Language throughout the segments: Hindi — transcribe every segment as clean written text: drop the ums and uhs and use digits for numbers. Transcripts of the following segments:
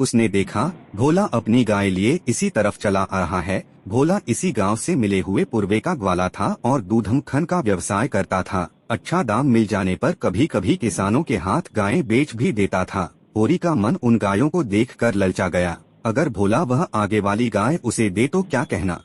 उसने देखा भोला अपनी गाय लिए इसी तरफ चला आ रहा है। भोला इसी गांव से मिले हुए पूर्वे का ग्वाला था और दूधमखन का व्यवसाय करता था। अच्छा दाम मिल जाने पर कभी कभी किसानों के हाथ गायें बेच भी देता था। होरी का मन उन गायों को देखकर ललचा गया। अगर भोला वह आगे वाली गाय उसे दे तो क्या कहना,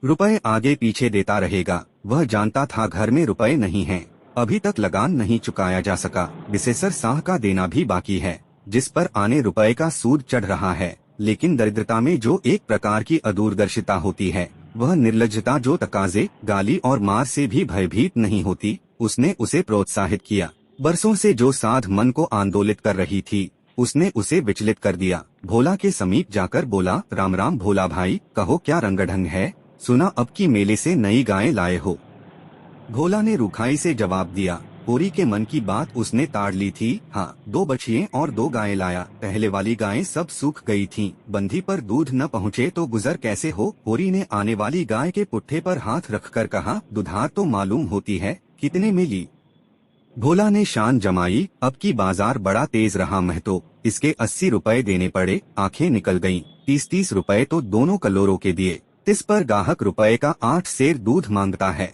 रुपए आगे पीछे देता रहेगा। वह जानता था घर में रुपए नहीं हैं। अभी तक लगान नहीं चुकाया जा सका। विशेषर साह का देना भी बाकी है, जिस पर आने रुपए का सूद चढ़ रहा है। लेकिन दरिद्रता में जो एक प्रकार की अदूरदर्शिता होती है, वह निर्लज्जता जो तकाजे, गाली और मार से भी भयभीत नहीं होती, उसने उसे प्रोत्साहित किया। बरसों से जो साध मन को आंदोलित कर रही थी, उसने उसे विचलित कर दिया। भोला के समीप जाकर बोला, राम राम भोला भाई, कहो क्या रंगढंग है। सुना अब की मेले से नई गायें लाए हो। भोला ने रुखाई से जवाब दिया। होरी के मन की बात उसने ताड़ ली थी। हाँ, 2 बछिए और 2 गायें लाया। पहले वाली गायें सब सूख गई थीं। बंधी पर दूध न पहुँचे तो गुजर कैसे हो। होरी ने आने वाली गाय के पुट्ठे पर हाथ रखकर कहा, दुधार तो मालूम होती है, कितने में ली। भोला ने शान जमाई। अब की बाजार बड़ा तेज रहा महतो, इसके 80 रुपए देने पड़े। आंखें निकल गईं। 30-30 रुपए तो दोनों कलोरों के दिए। इस पर गाहक रुपए का 8 सेर दूध मांगता है।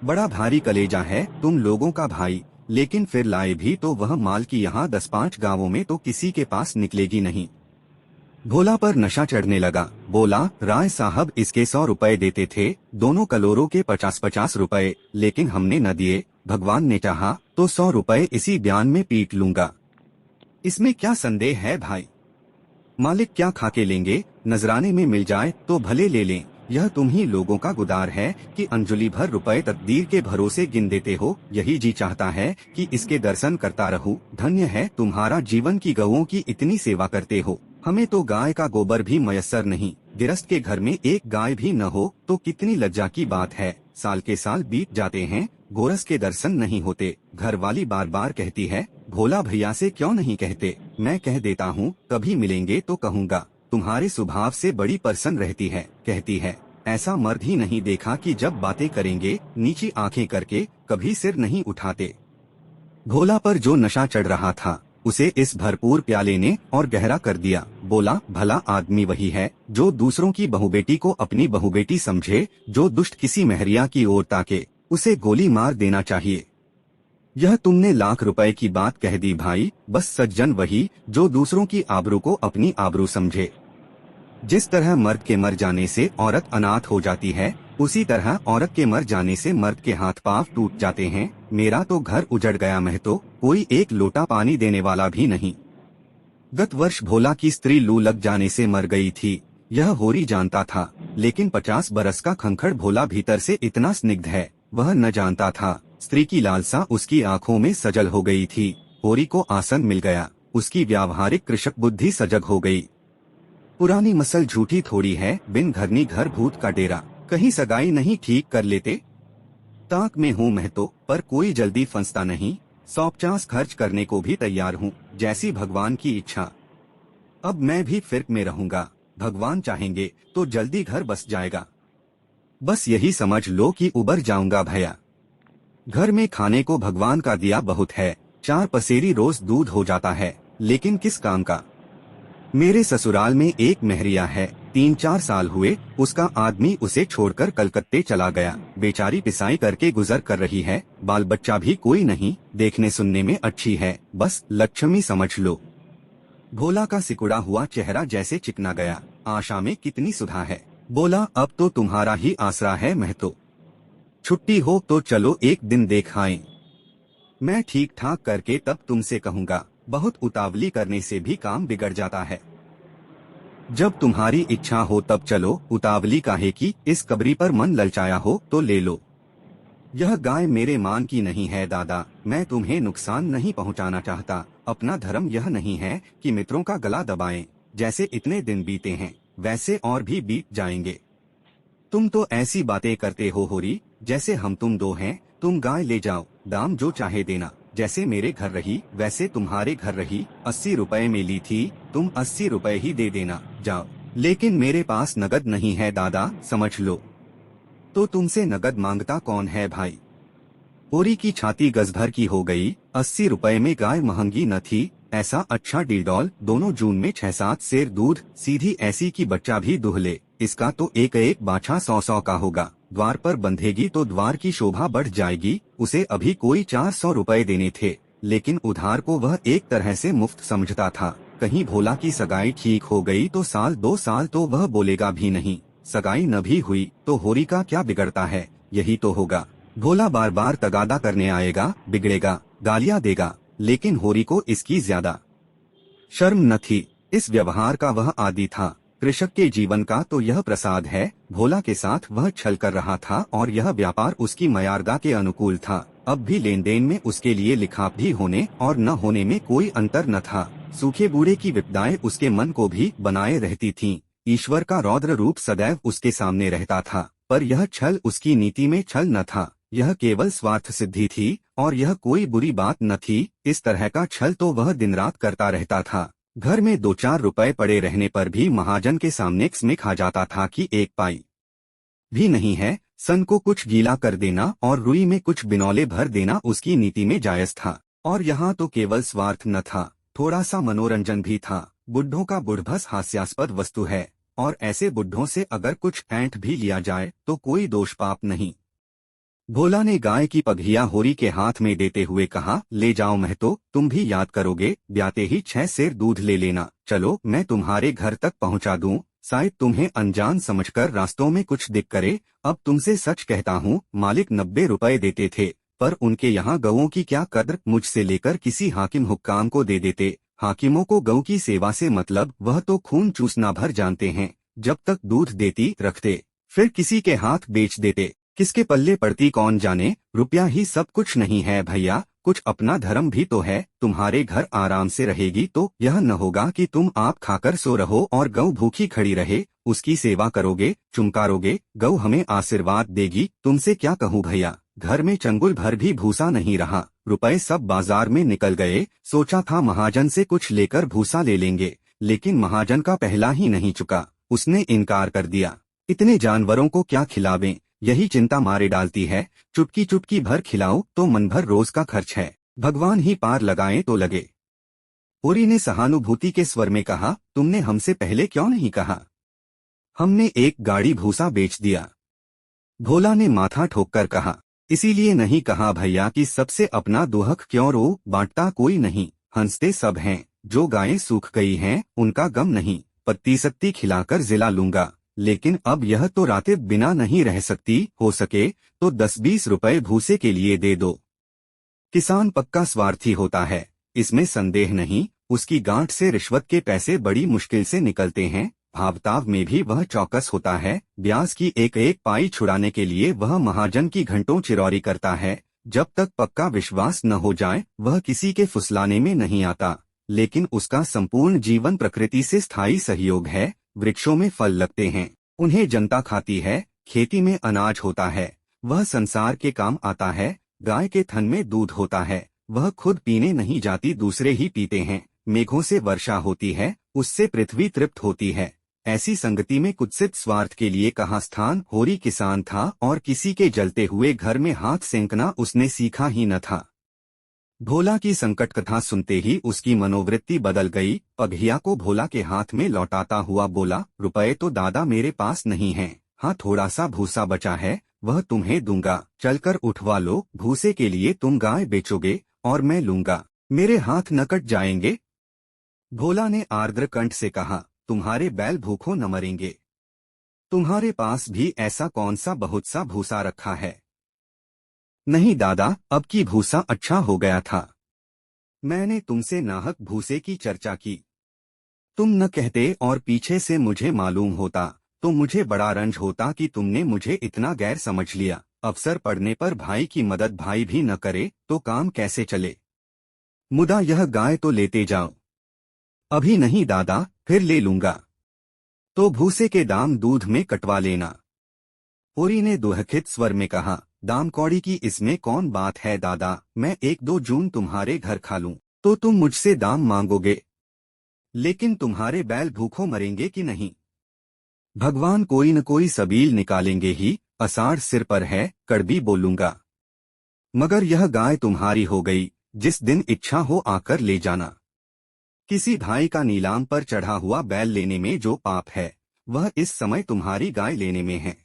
बड़ा भारी कलेजा है तुम लोगों का भाई। लेकिन फिर लाए भी तो वह माल की यहाँ 10-5 गांवों में तो किसी के पास निकलेगी नहीं। भोला पर नशा चढ़ने लगा। बोला, राय साहब इसके 100 रुपए देते थे, दोनों कलोरों के 50-50 रुपए, लेकिन हमने न दिए। भगवान ने चाहा तो 100 रुपए इसी बयान में पीट लूंगा। इसमें क्या संदेह है भाई। मालिक क्या खाके लेंगे, नजराने में मिल जाए तो भले ले लें। यह तुम ही लोगों का गुदार है कि अंजुली भर रुपए तकदीर के भरोसे गिन देते हो। यही जी चाहता है कि इसके दर्शन करता रहूं। धन्य है तुम्हारा जीवन की गौओं की इतनी सेवा करते हो। हमें तो गाय का गोबर भी मयस्सर नहीं। गिरस्त के घर में एक गाय भी न हो तो कितनी लज्जा की बात है। साल के साल बीत जाते हैं, गोरस के दर्शन नहीं होते। घरवाली बार बार कहती है, भोला भैया से क्यों नहीं कहते। मैं कह देता हूँ, कभी मिलेंगे तो कहूँगा। तुम्हारे स्वभाव से बड़ी प्रसन्न रहती है। कहती है, ऐसा मर्द ही नहीं देखा कि जब बातें करेंगे नीची आंखें करके कभी सिर नहीं उठाते। भोला पर जो नशा चढ़ रहा था, उसे इस भरपूर प्याले ने और गहरा कर दिया। बोला, भला आदमी वही है जो दूसरों की बहुबेटी को अपनी बहुबेटी समझे। जो दुष्ट किसी महरिया की ओर ताके, उसे गोली मार देना चाहिए। यह तुमने लाख रुपए की बात कह दी भाई। बस सज्जन वही जो दूसरों की आबरू को अपनी आबरू समझे। जिस तरह मर्द के मर जाने से औरत अनाथ हो जाती है, उसी तरह औरत के मर जाने से मर्द के हाथ पांव टूट जाते हैं। मेरा तो घर उजड़ गया महतो, कोई एक लोटा पानी देने वाला भी नहीं। गत वर्ष भोला की स्त्री लू लग जाने से मर गई थी। यह होरी जानता था, लेकिन 50 बरस का खंखड़ भोला भीतर से इतना स्निग्ध है, वह न जानता था। स्त्री की लालसा उसकी आंखों में सजल हो गई थी। होरी को आसन मिल गया। उसकी व्यावहारिक कृषक बुद्धि सजग हो गई। पुरानी मसल झूठी थोड़ी है, बिन घरनी घर भूत का डेरा। कहीं सगाई नहीं ठीक कर लेते। ताक में हूँ महतो, पर कोई जल्दी फंसता नहीं। 150 खर्च करने को भी तैयार हूँ, जैसी भगवान की इच्छा। अब मैं भी फिर्क में रहूंगा। भगवान चाहेंगे तो जल्दी घर बस जाएगा। बस यही समझ लो कि उबर जाऊंगा भैया। घर में खाने को भगवान का दिया बहुत है। 4 पसेरी रोज दूध हो जाता है, लेकिन किस काम का। मेरे ससुराल में एक महरिया है, 3-4 साल हुए उसका आदमी उसे छोड़कर कलकत्ते चला गया। बेचारी पिसाई करके गुजर कर रही है। बाल बच्चा भी कोई नहीं, देखने सुनने में अच्छी है, बस लक्ष्मी समझ लो। भोला का सिकुड़ा हुआ चेहरा जैसे चिकना गया। आशा में कितनी सुधा है। बोला, अब तो तुम्हारा ही आसरा है महतो। छुट्टी हो तो चलो एक दिन देख आएं। मैं ठीक ठाक करके तब तुमसे कहूँगा। बहुत उतावली करने से भी काम बिगड़ जाता है। जब तुम्हारी इच्छा हो तब चलो, उतावली काहे की। इस कबरी पर मन ललचाया हो तो ले लो। यह गाय मेरे मान की नहीं है दादा। मैं तुम्हें नुकसान नहीं पहुंचाना चाहता। अपना धर्म यह नहीं है कि मित्रों का गला दबाएं। जैसे इतने दिन बीते हैं, वैसे और भी बीत जाएंगे। तुम तो ऐसी बातें करते हो होरी, जैसे हम तुम दो हैं। तुम गाय ले जाओ, दाम जो चाहे देना। जैसे मेरे घर रही वैसे तुम्हारे घर रही। 80 रुपए में ली थी, तुम 80 रुपए ही दे देना, जाओ। लेकिन मेरे पास नगद नहीं है दादा, समझ लो। तो तुमसे नगद मांगता कौन है भाई। होरी की छाती गज भर की हो गई। 80 रुपए में गाय महंगी न थी, ऐसा अच्छा डीडॉल दोनों जून में 6-7 सेर दूध सीधी ऐसी की बच्चा भी दुह ले। इसका तो एक एक बाछा 100-100 का होगा। द्वार पर बंधेगी तो द्वार की शोभा बढ़ जाएगी। उसे अभी कोई 400 रुपए देने थे, लेकिन उधार को वह एक तरह से मुफ्त समझता था। कहीं भोला की सगाई ठीक हो गई तो 1-2 साल तो वह बोलेगा भी नहीं। सगाई न भी हुई तो होरी का क्या बिगड़ता है, यही तो होगा। भोला बार बार तगादा करने आएगा, बिगड़ेगा, गालियां देगा, लेकिन होरी को इसकी ज्यादा शर्म न थी। इस व्यवहार का वह आदी था। कृषक के जीवन का तो यह प्रसाद है। भोला के साथ वह छल कर रहा था और यह व्यापार उसकी मयारदा के अनुकूल था। अब भी लेन देन में उसके लिए लिखाप भी होने और न होने में कोई अंतर न था। सूखे बूढ़े की विपदाएं उसके मन को भी बनाए रहती थीं। ईश्वर का रौद्र रूप सदैव उसके सामने रहता था, पर यह छल उसकी नीति में छल न था। यह केवल स्वार्थ सिद्धि थी और यह कोई बुरी बात न थी। इस तरह का छल तो वह दिन रात करता रहता था। घर में 2-4 रुपए पड़े रहने पर भी महाजन के सामने में खा जाता था कि 1 पाई भी नहीं है। सन को कुछ गीला कर देना और रुई में कुछ बिनौले भर देना उसकी नीति में जायज था। और यहाँ तो केवल स्वार्थ न था, थोड़ा सा मनोरंजन भी था। बुढ़ों का बुढ़भस हास्यास्पद वस्तु है और ऐसे बुढ़ों से अगर कुछ ऐंठ भी लिया जाए तो कोई दोष पाप नहीं। भोला ने गाय की पगहिया होरी के हाथ में देते हुए कहा, ले जाओ महतो, तुम भी याद करोगे, ब्याते ही 6 सेर दूध ले लेना। चलो मैं तुम्हारे घर तक पहुंचा दूं। शायद तुम्हें अनजान समझकर रास्तों में कुछ दिक करे। अब तुमसे सच कहता हूँ, मालिक 90 रुपए देते थे, पर उनके यहाँ गऊओं की क्या कद्र, मुझसे लेकर किसी हाकिम हुक्काम को दे देते। हाकिमों को गऊ की सेवा से मतलब, वह तो खून चूसना भर जानते हैं। जब तक दूध देती रखते, फिर किसी के हाथ बेच देते। किसके पल्ले पड़ती कौन जाने। रुपया ही सब कुछ नहीं है भैया, कुछ अपना धर्म भी तो है। तुम्हारे घर आराम से रहेगी तो यह न होगा कि तुम आप खाकर सो रहो और गऊ भूखी खड़ी रहे। उसकी सेवा करोगे, चुमकारोगे, गऊ हमें आशीर्वाद देगी। तुमसे क्या कहूँ भैया, घर में चंगुल भर भी भूसा नहीं रहा। रुपए सब बाजार में निकल गए। सोचा था महाजन से कुछ लेकर भूसा ले लेंगे, लेकिन महाजन का पहला ही नहीं चुका। उसने इनकार कर दिया। इतने जानवरों को क्या खिलावें, यही चिंता मारे डालती है। चुटकी चुटकी भर खिलाओ तो मन भर रोज का खर्च है। भगवान ही पार लगाए तो लगे। होरी ने सहानुभूति के स्वर में कहा, तुमने हमसे पहले क्यों नहीं कहा? हमने एक गाड़ी भूसा बेच दिया। भोला ने माथा ठोककर कहा, इसीलिए नहीं कहा भैया कि सबसे अपना दुहक क्यों रो, बांटता कोई नहीं, हंसते सब हैं। जो गायें सूख गई हैं उनका गम नहीं, पत्ती सत्ती खिलाकर जिला लूंगा। लेकिन अब यह तो रातें बिना नहीं रह सकती। हो सके तो 10-20 रुपए भूसे के लिए दे दो। किसान पक्का स्वार्थी होता है, इसमें संदेह नहीं। उसकी गांठ से रिश्वत के पैसे बड़ी मुश्किल से निकलते हैं। भावताव में भी वह चौकस होता है। ब्याज की एक एक पाई छुड़ाने के लिए वह महाजन की घंटों चिरौरी करता है। जब तक पक्का विश्वास न हो जाए वह किसी के फुसलाने में नहीं आता। लेकिन उसका संपूर्ण जीवन प्रकृति से स्थायी सहयोग है। वृक्षों में फल लगते हैं, उन्हें जनता खाती है। खेती में अनाज होता है, वह संसार के काम आता है। गाय के थन में दूध होता है, वह खुद पीने नहीं जाती, दूसरे ही पीते हैं। मेघों से वर्षा होती है, उससे पृथ्वी तृप्त होती है। ऐसी संगति में कुत्सित स्वार्थ के लिए कहाँ स्थान। होरी किसान था और किसी के जलते हुए घर में हाथ सेंकना उसने सीखा ही न था। भोला की संकट कथा सुनते ही उसकी मनोवृत्ति बदल गई। पगहिया को भोला के हाथ में लौटाता हुआ बोला, रुपए तो दादा मेरे पास नहीं हैं। हाँ, थोड़ा सा भूसा बचा है, वह तुम्हें दूंगा। चलकर उठवा लो। भूसे के लिए तुम गाय बेचोगे और मैं लूंगा, मेरे हाथ न कट जाएंगे। भोला ने आर्द्र कंठ से कहा, तुम्हारे बैल भूखों न मरेंगे। तुम्हारे पास भी ऐसा कौन सा बहुत सा भूसा रखा है? नहीं दादा, अब की भूसा अच्छा हो गया था। मैंने तुमसे नाहक भूसे की चर्चा की। तुम न कहते और पीछे से मुझे मालूम होता तो मुझे बड़ा रंज होता कि तुमने मुझे इतना गैर समझ लिया। अवसर पड़ने पर भाई की मदद भाई भी न करे तो काम कैसे चले। मुदा यह गाय तो लेते जाओ। अभी नहीं दादा, फिर ले लूंगा। तो भूसे के दाम दूध में कटवा लेना। होरी ने दुहखित स्वर में कहा, दाम कौड़ी की इसमें कौन बात है दादा। मैं 1-2 जून तुम्हारे घर खा लूं तो तुम मुझसे दाम मांगोगे, लेकिन तुम्हारे बैल भूखों मरेंगे कि नहीं? भगवान कोई न कोई सबील निकालेंगे ही। अषाढ़ सिर पर है, कड़वी बोलूंगा। मगर यह गाय तुम्हारी हो गई, जिस दिन इच्छा हो आकर ले जाना। किसी भाई का नीलाम पर चढ़ा हुआ बैल लेने में जो पाप है, वह इस समय तुम्हारी गाय लेने में है।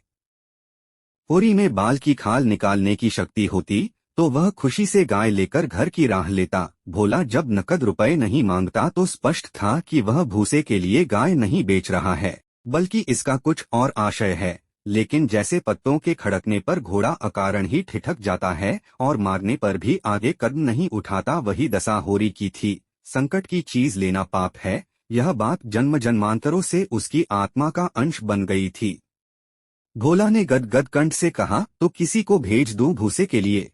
होरी में बाल की खाल निकालने की शक्ति होती तो वह खुशी से गाय लेकर घर की राह लेता। भोला जब नकद रुपए नहीं मांगता तो स्पष्ट था कि वह भूसे के लिए गाय नहीं बेच रहा है, बल्कि इसका कुछ और आशय है। लेकिन जैसे पत्तों के खड़कने पर घोड़ा अकारण ही ठिठक जाता है और मारने पर भी आगे कदम नहीं उठाता, वही दशा होरी की थी। संकट की चीज लेना पाप है, यह बात जन्म जन्मांतरों से उसकी आत्मा का अंश बन गई थी। भोला ने गदगद कंठ से कहा, तो किसी को भेज दूं भूसे के लिए?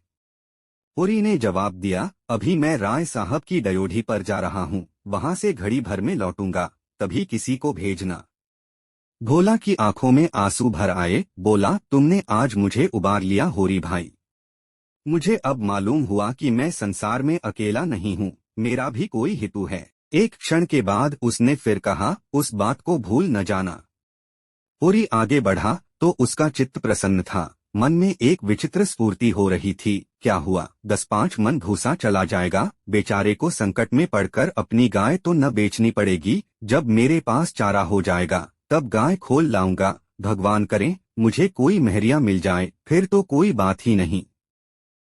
होरी ने जवाब दिया, अभी मैं राय साहब की डयोढ़ी पर जा रहा हूँ, वहां से घड़ी भर में लौटूंगा, तभी किसी को भेजना। भोला की आंखों में आंसू भर आए, बोला, तुमने आज मुझे उबार लिया होरी भाई। मुझे अब मालूम हुआ कि मैं संसार में अकेला नहीं हूँ, मेरा भी कोई हितू है। एक क्षण के बाद उसने फिर कहा, उस बात को भूल न जाना। होरी आगे बढ़ा तो उसका चित्त प्रसन्न था। मन में एक विचित्र स्फूर्ति हो रही थी। क्या हुआ, 10-5 मन भूसा चला जाएगा, बेचारे को संकट में पड़कर अपनी गाय तो न बेचनी पड़ेगी। जब मेरे पास चारा हो जाएगा तब गाय खोल लाऊंगा। भगवान करे मुझे कोई महरिया मिल जाए, फिर तो कोई बात ही नहीं।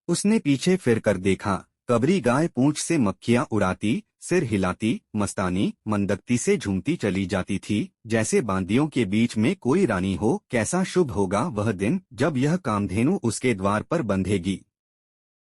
उसने पीछे फिर कर देखा, कबरी गाय पूंछ से मक्खियां उड़ाती, सिर हिलाती, मस्तानी मंदकती से झूमती चली जाती थी, जैसे बांदियों के बीच में कोई रानी हो। कैसा शुभ होगा वह दिन जब यह कामधेनु उसके द्वार पर बंधेगी।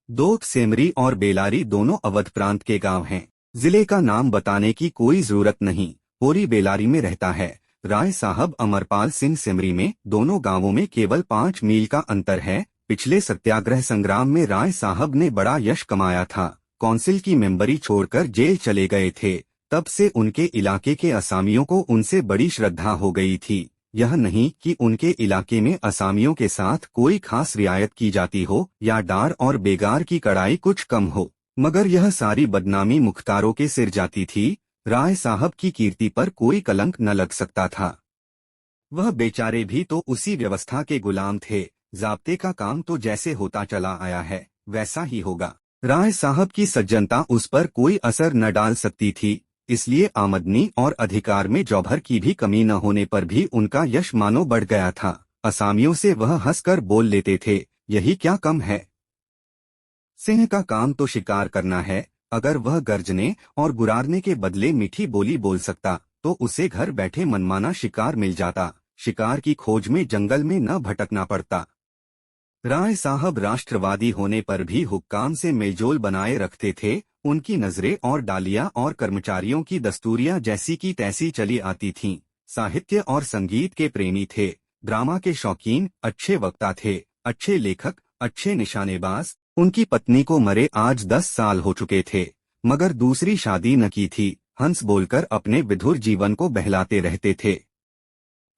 दोक सेमरी और बेलारी दोनों अवध प्रांत के गांव हैं। जिले का नाम बताने की कोई जरूरत नहीं। होरी बेलारी में रहता है, राय साहब अमरपाल सिंह सेमरी में। दोनों गांवों में केवल 5 मील का अंतर है। पिछले सत्याग्रह संग्राम में राय साहब ने बड़ा यश कमाया था। काउंसिल की मेंबरी छोड़कर जेल चले गए थे। तब से उनके इलाके के असामियों को उनसे बड़ी श्रद्धा हो गई थी। यह नहीं कि उनके इलाके में असामियों के साथ कोई खास रियायत की जाती हो या डार और बेगार की कड़ाई कुछ कम हो, मगर यह सारी बदनामी मुख्तारों के सिर जाती थी। राय साहब की कीर्ति पर कोई कलंक न लग सकता था। वह बेचारे भी तो उसी व्यवस्था के गुलाम थे। ज़ाब्ते का काम तो जैसे होता चला आया है वैसा ही होगा। राय साहब की सज्जनता उस पर कोई असर न डाल सकती थी, इसलिए आमदनी और अधिकार में जौभर की भी कमी न होने पर भी उनका यश मानो बढ़ गया था। असामियों से वह हंसकर बोल लेते थे, यही क्या कम है। सिंह का काम तो शिकार करना है। अगर वह गर्जने और गुरारने के बदले मीठी बोली बोल सकता तो उसे घर बैठे मनमाना शिकार मिल जाता। शिकार की खोज में जंगल में न भटकना पड़ता। राय साहब राष्ट्रवादी होने पर भी हुक्काम से मेलजोल बनाए रखते थे। उनकी नजरें और डालियां और कर्मचारियों की दस्तूरियां जैसी की तैसी चली आती थीं। साहित्य और संगीत के प्रेमी थे, ड्रामा के शौकीन, अच्छे वक्ता थे, अच्छे लेखक, अच्छे निशानेबाज। उनकी पत्नी को मरे आज 10 साल हो चुके थे, मगर दूसरी शादी न की थी। हंस बोलकर अपने विधुर जीवन को बहलाते रहते थे।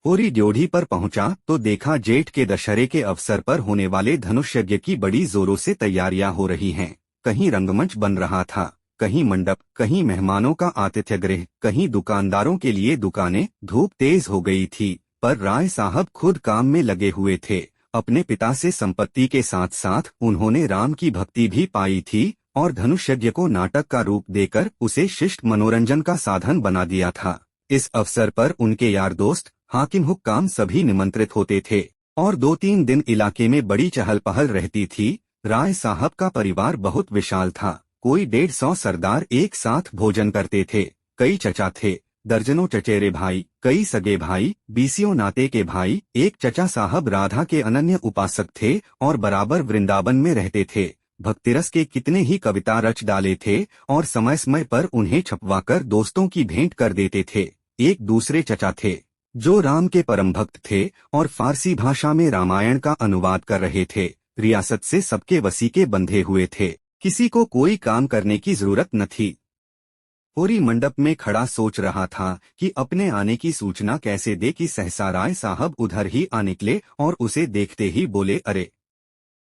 होरी ड्योढ़ी पर पहुंचा तो देखा जेठ के दशहरे के अवसर पर होने वाले धनुष यज्ञ की बड़ी जोरों से तैयारियां हो रही हैं। कहीं रंगमंच बन रहा था, कहीं मंडप, कहीं मेहमानों का आतिथ्य गृह, कहीं दुकानदारों के लिए दुकानें। धूप तेज हो गई थी, पर राय साहब खुद काम में लगे हुए थे। अपने पिता से संपत्ति के साथ साथ उन्होंने राम की भक्ति भी पाई थी और धनुष यज्ञ को नाटक का रूप देकर उसे शिष्ट मनोरंजन का साधन बना दिया था। इस अवसर पर उनके यार दोस्त, हाकिम, हुक्काम सभी निमंत्रित होते थे और 2-3 दिन इलाके में बड़ी चहल पहल रहती थी। राय साहब का परिवार बहुत विशाल था। कोई 150 सरदार एक साथ भोजन करते थे। कई चचा थे, दर्जनों चचेरे भाई, कई सगे भाई, बीसियों नाते के भाई। एक चचा साहब राधा के अनन्य उपासक थे और बराबर वृंदावन में रहते थे। भक्तिरस के कितने ही कविता रच डाले थे और समय समय पर उन्हें छपवाकर दोस्तों की भेंट कर देते थे। एक दूसरे चचा थे जो राम के परम भक्त थे और फारसी भाषा में रामायण का अनुवाद कर रहे थे। रियासत से सबके वसीके बंधे हुए थे, किसी को कोई काम करने की जरूरत न थी। होरी मंडप में खड़ा सोच रहा था कि अपने आने की सूचना कैसे दे कि सहसा राय साहब उधर ही आ निकले और उसे देखते ही बोले, अरे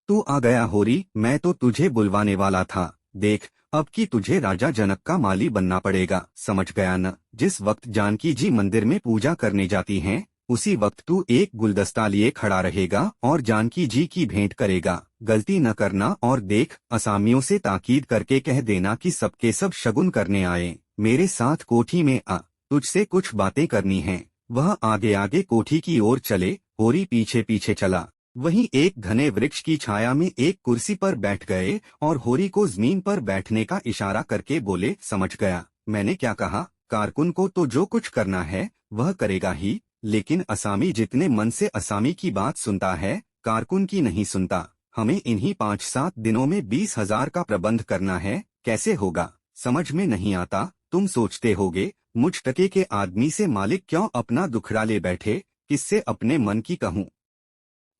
तू आ गया होरी, मैं तो तुझे बुलवाने वाला था। देख, अब कि तुझे राजा जनक का माली बनना पड़ेगा, समझ गया न। जिस वक्त जानकी जी मंदिर में पूजा करने जाती हैं, उसी वक्त तू एक गुलदस्ता लिए खड़ा रहेगा और जानकी जी की भेंट करेगा। गलती न करना और देख, असामियों से ताकीद करके कह देना कि सबके सब शगुन करने आए। मेरे साथ कोठी में आ, तुझसे कुछ बातें करनी हैं। वह आगे आगे कोठी की ओर चले, होरी पीछे पीछे चला। वहीं एक घने वृक्ष की छाया में एक कुर्सी पर बैठ गए और होरी को जमीन पर बैठने का इशारा करके बोले, समझ गया मैंने क्या कहा। कारकुन को तो जो कुछ करना है वह करेगा ही, लेकिन असामी जितने मन से असामी की बात सुनता है, कारकुन की नहीं सुनता। हमें इन्हीं 5-7 दिनों में 20,000 का प्रबंध करना है। कैसे होगा समझ में नहीं आता। तुम सोचते होगे मुझ टके के आदमी से मालिक क्यों अपना दुखड़ा ले बैठे, किससे अपने मन की कहूँ।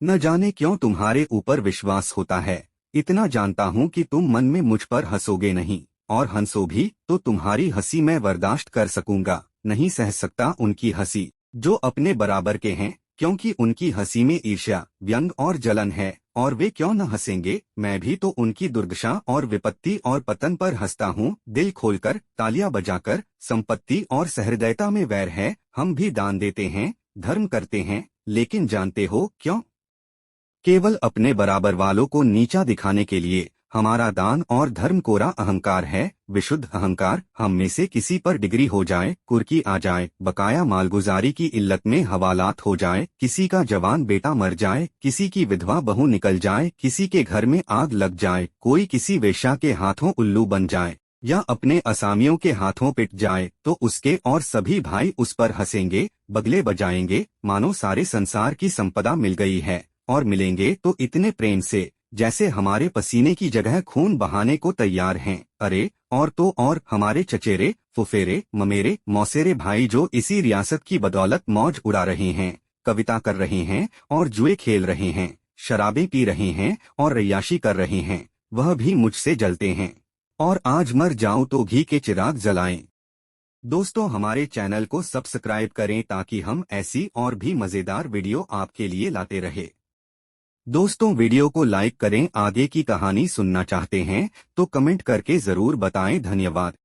न जाने क्यों तुम्हारे ऊपर विश्वास होता है। इतना जानता हूँ कि तुम मन में मुझ पर हंसोगे नहीं, और हंसो भी तो तुम्हारी हंसी मैं बर्दाश्त कर सकूंगा, नहीं सह सकता उनकी हंसी जो अपने बराबर के हैं, क्योंकि उनकी हंसी में ईर्ष्या, व्यंग और जलन है। और वे क्यों न हंसेंगे, मैं भी तो उनकी दुर्दशा और विपत्ति और पतन पर हंसता हूँ। दिल खोलकर, तालियां बजाकर। संपत्ति और सहृदयता में वैर है। हम भी दान देते हैं, धर्म करते हैं, लेकिन जानते हो क्यों? केवल अपने बराबर वालों को नीचा दिखाने के लिए। हमारा दान और धर्म कोरा अहंकार है, विशुद्ध अहंकार। हम में से किसी पर डिग्री हो जाए, कुर्की आ जाए, बकाया मालगुजारी की इल्लत में हवालात हो जाए, किसी का जवान बेटा मर जाए, किसी की विधवा बहू निकल जाए, किसी के घर में आग लग जाए, कोई किसी वेश्या के हाथों उल्लू बन जाए, या अपने असामियों के हाथों पिट जाए, तो उसके और सभी भाई उस पर हंसेंगे, बगले बजाएंगे, मानो सारे संसार की संपदा मिल गई है। और मिलेंगे तो इतने प्रेम से जैसे हमारे पसीने की जगह खून बहाने को तैयार हैं। अरे और तो और हमारे चचेरे, फुफेरे, ममेरे, मौसेरे भाई जो इसी रियासत की बदौलत मौज उड़ा रहे हैं, कविता कर रहे हैं और जुए खेल रहे हैं, शराबें पी रहे हैं और रैयाशी कर रहे हैं, वह भी मुझसे जलते हैं। और आज मर जाऊं तो घी के चिराग जलाएं। दोस्तों हमारे चैनल को सब्सक्राइब करें ताकि हम ऐसी और भी मजेदार वीडियो आपके लिए लाते रहे। दोस्तों वीडियो को लाइक करें। आगे की कहानी सुनना चाहते हैं तो कमेंट करके जरूर बताएं। धन्यवाद।